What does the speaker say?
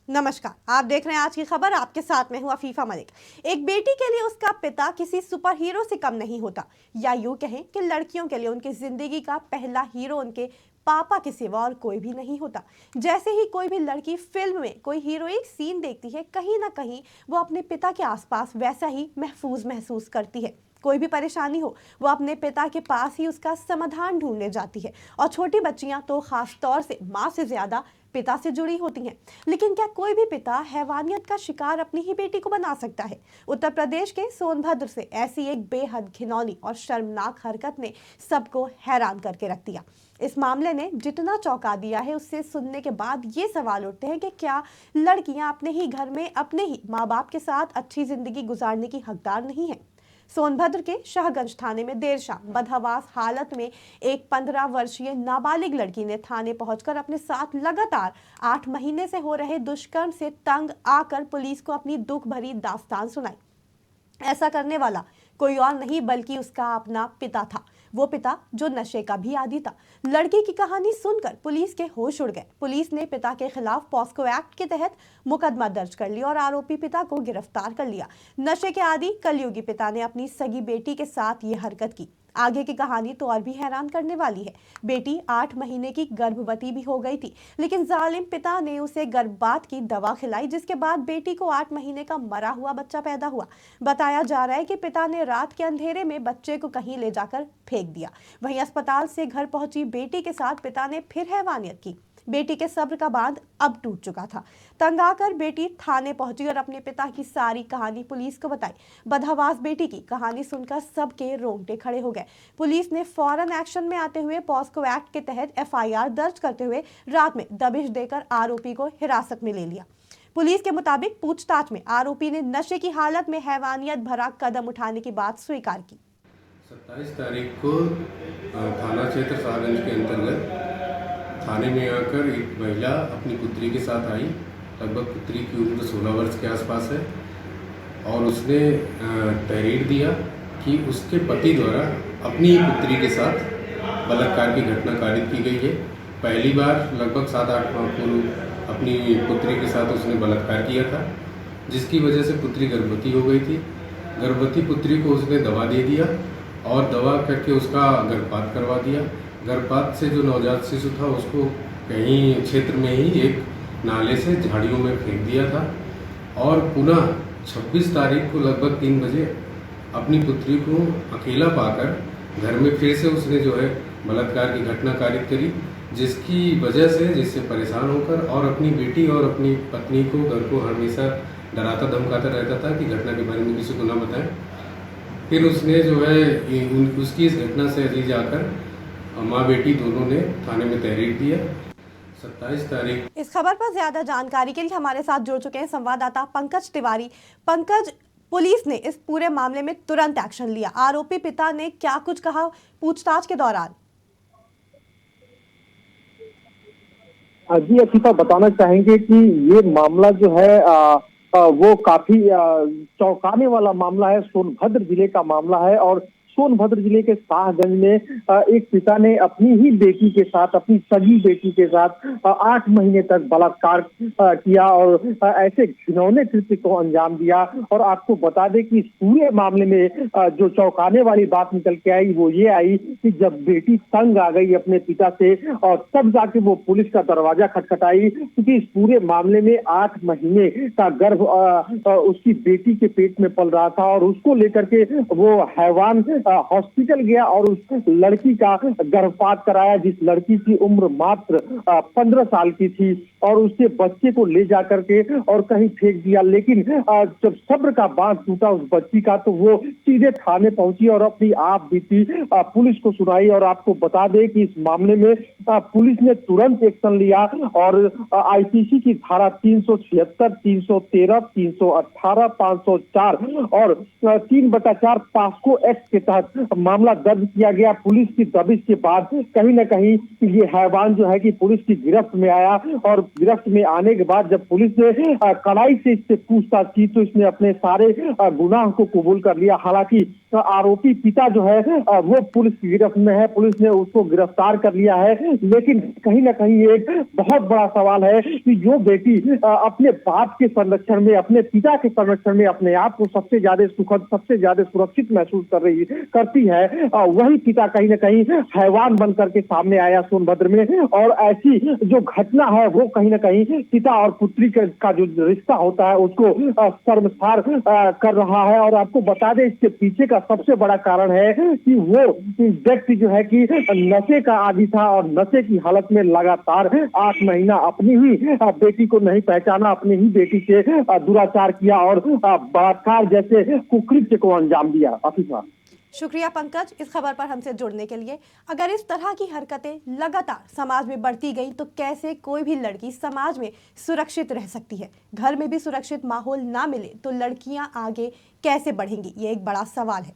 नमस्कार, आप देख रहे हैं आज की खबर। आपके साथ में हूं अफीफा मलिक। एक बेटी के लिए उसका पिता किसी सुपर हीरो से कम नहीं होता, या यूं कहें कि लड़कियों के लिए उनकी जिंदगी का पहला हीरो उनके पापा के सिवा और कोई भी नहीं होता। जैसे ही कोई भी लड़की फिल्म में कोई हीरोइक सीन देखती है, कहीं ना कहीं वो अपने पिता के आसपास वैसा ही महफूज महसूस करती है। कोई भी परेशानी हो, वो अपने पिता के पास ही उसका समाधान ढूंढने जाती है। और छोटी बच्चियां तो खास तौर से माँ से ज्यादा पिता से जुड़ी होती हैं। लेकिन क्या कोई भी पिता हैवानियत का शिकार अपनी ही बेटी को बना सकता है? उत्तर प्रदेश के सोनभद्र से ऐसी एक बेहद घिनौनी और शर्मनाक हरकत ने सबको हैरान करके रख दिया। इस मामले ने जितना चौंका दिया है, उससे सुनने के बाद ये सवाल उठते हैं कि क्या लड़कियां अपने ही घर में अपने ही माँ बाप के साथ अच्छी जिंदगी गुजारने की हकदार नहीं है? सोनभद्र के शाहगंज थाने में देर शाम बदहवास हालत में एक 15 वर्षीय नाबालिग लड़की ने थाने पहुंचकर अपने साथ लगातार 8 महीने से हो रहे दुष्कर्म से तंग आकर पुलिस को अपनी दुख भरी दास्तान सुनाई। ऐसा करने वाला कोई और नहीं बल्कि उसका अपना पिता था। वो पिता जो नशे का भी आदी था। लड़की की कहानी सुनकर पुलिस के होश उड़ गए। पुलिस ने पिता के खिलाफ पॉस्को एक्ट के तहत मुकदमा दर्ज कर लिया और आरोपी पिता को गिरफ्तार कर लिया। नशे के आदी कलयुगी पिता ने अपनी सगी बेटी के साथ ये हरकत की। आगे की कहानी तो और भी हैरान करने वाली है। बेटी 8 महीने की गर्भवती भी हो गई थी, लेकिन जालिम पिता ने उसे गर्भपात की दवा खिलाई, जिसके बाद बेटी को 8 महीने का मरा हुआ बच्चा पैदा हुआ। बताया जा रहा है कि पिता ने रात के अंधेरे में बच्चे को कहीं ले जाकर फेंक दिया। वहीं अस्पताल से घर पहुंची बेटी के साथ पिता ने फिर हैवानियत की। बेटी के सब्र का बांध अब टूट चुका था। तंग आकर बेटी थाने पहुंची और अपने पिता की सारी कहानी पुलिस को बताई। बदहवास बेटी की कहानी सुनकर सबके रोंगटे खड़े हो गए। पुलिस ने फौरन एक्शन में आते हुए पॉस्को एक्ट के तहत एफआईआर दर्ज करते हुए रात में दबिश देकर आरोपी को हिरासत में ले लिया। पुलिस के मुताबिक पूछताछ में आरोपी ने नशे की हालत में हैवानियत भरा कदम उठाने की बात स्वीकार की। 27 तारीख को थाना क्षेत्र शाहगंज के अंतर्गत थाने में आकर एक महिला अपनी पुत्री के साथ आई। लगभग पुत्री की उम्र 16 वर्ष के आसपास है और उसने तहरीर दिया कि उसके पति द्वारा अपनी ही पुत्री के साथ बलात्कार की घटना कारित की गई है। पहली बार लगभग 7-8 माह पूर्व अपनी पुत्री के साथ उसने बलात्कार किया था, जिसकी वजह से पुत्री गर्भवती हो गई थी। गर्भवती पुत्री को उसने दवा दे दिया और दवा करके उसका गर्भपात करवा दिया। गर्भपात से जो नवजात शिशु था उसको कहीं क्षेत्र में ही एक नाले से झाड़ियों में फेंक दिया था और पुनः 26 तारीख को लगभग 3 बजे अपनी पुत्री को अकेला पाकर घर में फिर से उसने जो है बलात्कार की घटना कारित करी, जिसकी वजह से जिससे परेशान होकर और अपनी बेटी और अपनी पत्नी को घर को हमेशा डराता धमकाता रहता था कि घटना के बारे में किसी को न बताएं। फिर उसने जो है उसकी इस घटना से अजीज आकर माँ बेटी दोनों ने थाने में तहरीर दिया। 27 तारीख। इस खबर पर ज्यादा जानकारी के लिए हमारे साथ जुड़ चुके हैं संवाददाता पंकज तिवारी। पंकज, पुलिस ने इस पूरे मामले में तुरंत एक्शन लिया। आरोपी पिता ने क्या कुछ कहा पूछताछ के दौरान? जी अफीफा, बताना चाहेंगे कि ये मामला जो है वो काफी चौंकाने वाला मामला है। सोनभद्र जिले का मामला है और सोनभद्र जिले के शाहगंज में एक पिता ने अपनी ही बेटी के साथ, अपनी सगी बेटी के साथ 8 महीने तक बलात्कार किया और ऐसे घिनौने कृत्य को अंजाम दिया। और आपको बता दें कि इस पूरे मामले में जो चौंकाने वाली बात निकल के आई वो ये आई कि जब बेटी तंग आ गई अपने पिता से और तब जाके वो पुलिस का दरवाजा खटखटाई, क्योंकि इस पूरे मामले में 8 महीने का गर्भ उसकी बेटी के पेट में पल रहा था और उसको लेकर के वो हैवान हॉस्पिटल गया और उस लड़की का गर्भपात कराया, जिस लड़की की उम्र मात्र 15 साल की थी और उसके बच्चे को ले जाकर के और कहीं फेंक दिया। लेकिन जब सब्र का बांध टूटा उस बच्ची का, तो वो सीधे थाने पहुंची और अपनी आप बीती पुलिस को सुनाई। और आपको बता दें कि इस मामले में पुलिस ने तुरंत एक्शन लिया और आईपीसी की धारा 376, 313, 318, 504 और 3/4 पॉस्को एक्ट के तहत मामला दर्ज किया गया। पुलिस की दबिश के बाद कहीं न कहीं ये हैवान जो है कि पुलिस की गिरफ्त में आया और गिरफ्त में आने के बाद जब पुलिस ने कड़ाई से इससे पूछताछ की तो इसने अपने सारे गुनाह को कबूल कर लिया। हालांकि आरोपी पिता जो है वो पुलिस की गिरफ्त में है। पुलिस ने उसको गिरफ्तार कर लिया है, लेकिन कहीं ना कहीं एक बहुत बड़ा सवाल है कि जो बेटी अपने बाप के संरक्षण में, अपने पिता के संरक्षण में अपने आप को सबसे ज्यादा सुखद, सबसे ज्यादा सुरक्षित महसूस करती है, वही पिता कहीं ना कहीं हैवान बन करके सामने आया सोनभद्र में। और ऐसी जो घटना है वो कहीं ना कहीं पिता और पुत्री का जो रिश्ता होता है उसको शर्मसार कर रहा है। और आपको बता दें, इसके पीछे का सबसे बड़ा कारण है कि वो व्यक्ति जो है कि नशे का आदी था और नशे की हालत में लगातार 8 महीना अपनी ही बेटी को नहीं पहचाना, अपनी ही बेटी से दुराचार किया और बलात्कार जैसे कुकृत्य को अंजाम दिया। अफीफा, शुक्रिया पंकज इस खबर पर हमसे जुड़ने के लिए। अगर इस तरह की हरकतें लगातार समाज में बढ़ती गई तो कैसे कोई भी लड़की समाज में सुरक्षित रह सकती है? घर में भी सुरक्षित माहौल ना मिले तो लड़कियां आगे कैसे बढ़ेंगी? ये एक बड़ा सवाल है।